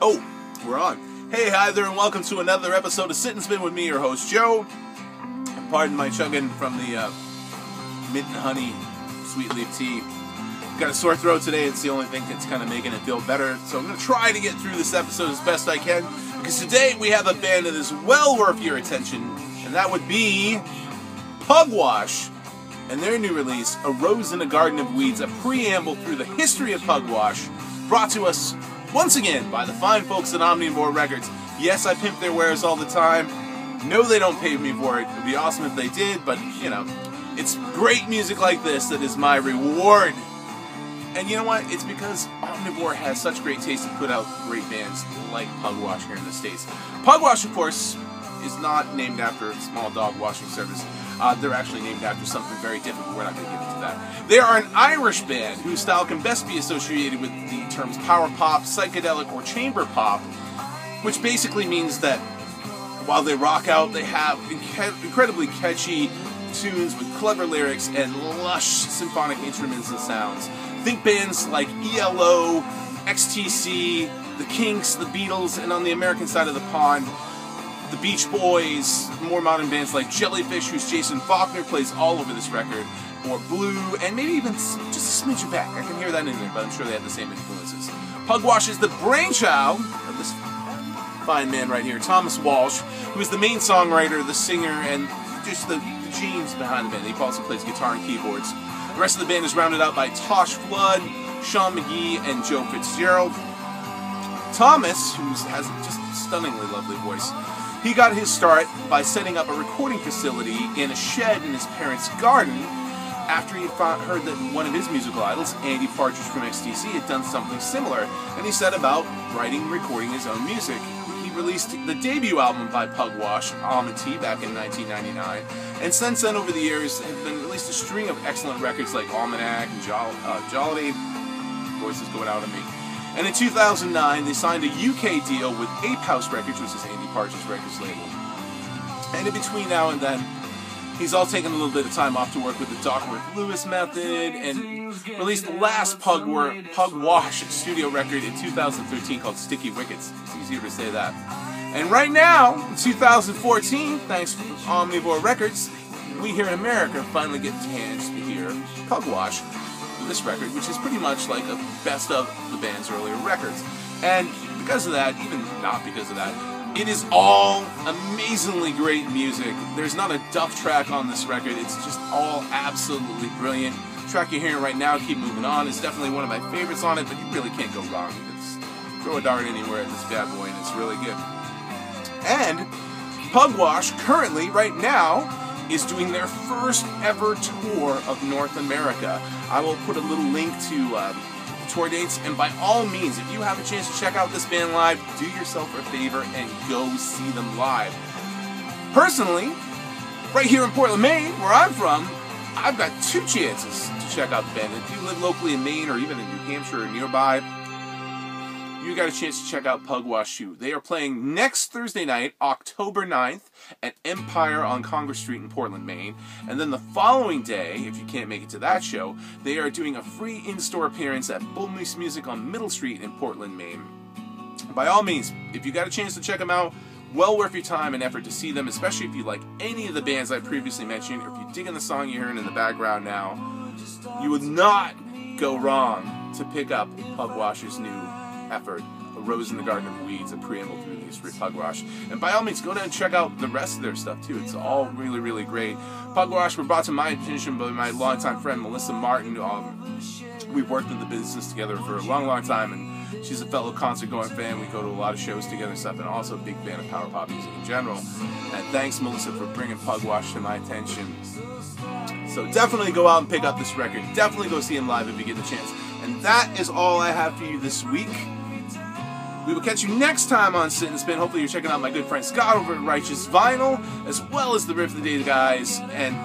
Oh, we're on. Hey, hi there, and welcome to another episode of Sit and Spin with me, your host, Joe. Pardon my chugging from the mint and honey sweet leaf tea. Got a sore throat today. It's the only thing that's kind of making it feel better. So I'm going to try to get through this episode as best I can, because today we have a band that is well worth your attention, and that would be Pugwash and their new release, A Rose in a Garden of Weeds, a preamble through the history of Pugwash, brought to us once again by the fine folks at Omnivore Records. Yes, I pimp their wares all the time. No, they don't pay me for it. It would be awesome if they did, but, you know, it's great music like this that is my reward. And you know what? It's because Omnivore has such great taste to put out great bands like Pugwash here in the States. Pugwash, of course, is not named after a small dog washing service. They're actually named after something very different, but we're not going to get into that. They are an Irish band whose style can best be associated with the terms power pop, psychedelic, or chamber pop, which basically means that while they rock out, they have incredibly catchy tunes with clever lyrics and lush symphonic instruments and sounds. Think bands like ELO, XTC, The Kinks, The Beatles, and on the American side of the pond, the Beach Boys, more modern bands like Jellyfish, whose Jason Faulkner plays all over this record, or Blue, and maybe even just a smidge back. I can hear that in there, but I'm sure they have the same influences. Pugwash is the brainchild of this fine man right here, Thomas Walsh, who is the main songwriter, the singer, and just the genes behind the band. He also plays guitar and keyboards. The rest of the band is rounded out by Tosh Flood, Sean McGee, and Joe Fitzgerald. Thomas, who has just a stunningly lovely voice, he got his start by setting up a recording facility in a shed in his parents' garden after he heard that one of his musical idols, Andy Partridge from XTC, had done something similar, and he set about writing and recording his own music. He released the debut album by Pugwash, Amity, back in 1999, and since then, over the years, have been released a string of excellent records like Almanac and Jollity. Voices going out on me. And in 2009, they signed a UK deal with Ape House Records, which is Andy Partridge's records label. And in between now and then, he's all taken a little bit of time off to work with the Dockworth Lewis method, and released the last Pugwash studio record in 2013 called Sticky Wickets. It's easier to say that. And right now, in 2014, thanks to Omnivore Records, we here in America finally get a chance to hear Pugwash with this record, which is pretty much like a best of the band's earlier records. And because of that, even not because of that, it is all amazingly great music. There's not a duff track on this record. It's just all absolutely brilliant. The track you're hearing right now, Keep Moving On, is definitely one of my favorites on it, but you really can't go wrong. It's throw a dart anywhere at this bad boy, and it's really good. And Pugwash, currently, right now, is doing their first ever tour of North America. I will put a little link to the tour dates, and by all means, if you have a chance to check out this band live, do yourself a favor and go see them live. Personally, right here in Portland, Maine, where I'm from, I've got two chances to check out the band. If you live locally in Maine or even in New Hampshire or nearby, you got a chance to check out Pugwash too. They are playing next Thursday night, October 9th, at Empire on Congress Street in Portland, Maine. And then the following day, if you can't make it to that show, they are doing a free in-store appearance at Bull Moose Music on Middle Street in Portland, Maine. By all means, if you got a chance to check them out, well worth your time and effort to see them, especially if you like any of the bands I previously mentioned, or if you dig in the song you're hearing in the background now. You would not go wrong to pick up Pugwash's new effort, A Rose in the Garden of Weeds, a preamble through the history of Pugwash. And by all means, go down and check out the rest of their stuff too. It's all really, really great. Pugwash were brought to my attention by my longtime friend Melissa Martin. We've worked in the business together for a long, long time, and she's a fellow concert-going fan. We go to a lot of shows together and stuff, and also a big fan of power pop music in general. And thanks, Melissa, for bringing Pugwash to my attention. So definitely go out and pick up this record. Definitely go see him live if you get the chance. And that is all I have for you this week. We will catch you next time on Sit and Spin. Hopefully you're checking out my good friend Scott over at Righteous Vinyl, as well as the Riff of the Day guys. And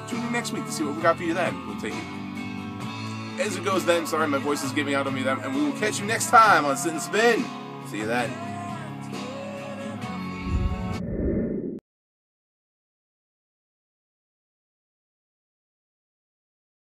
tune in next week to see what we got for you then. We'll take it as it goes then. Sorry, my voice is giving out on me then. And we will catch you next time on Sit and Spin. See you then.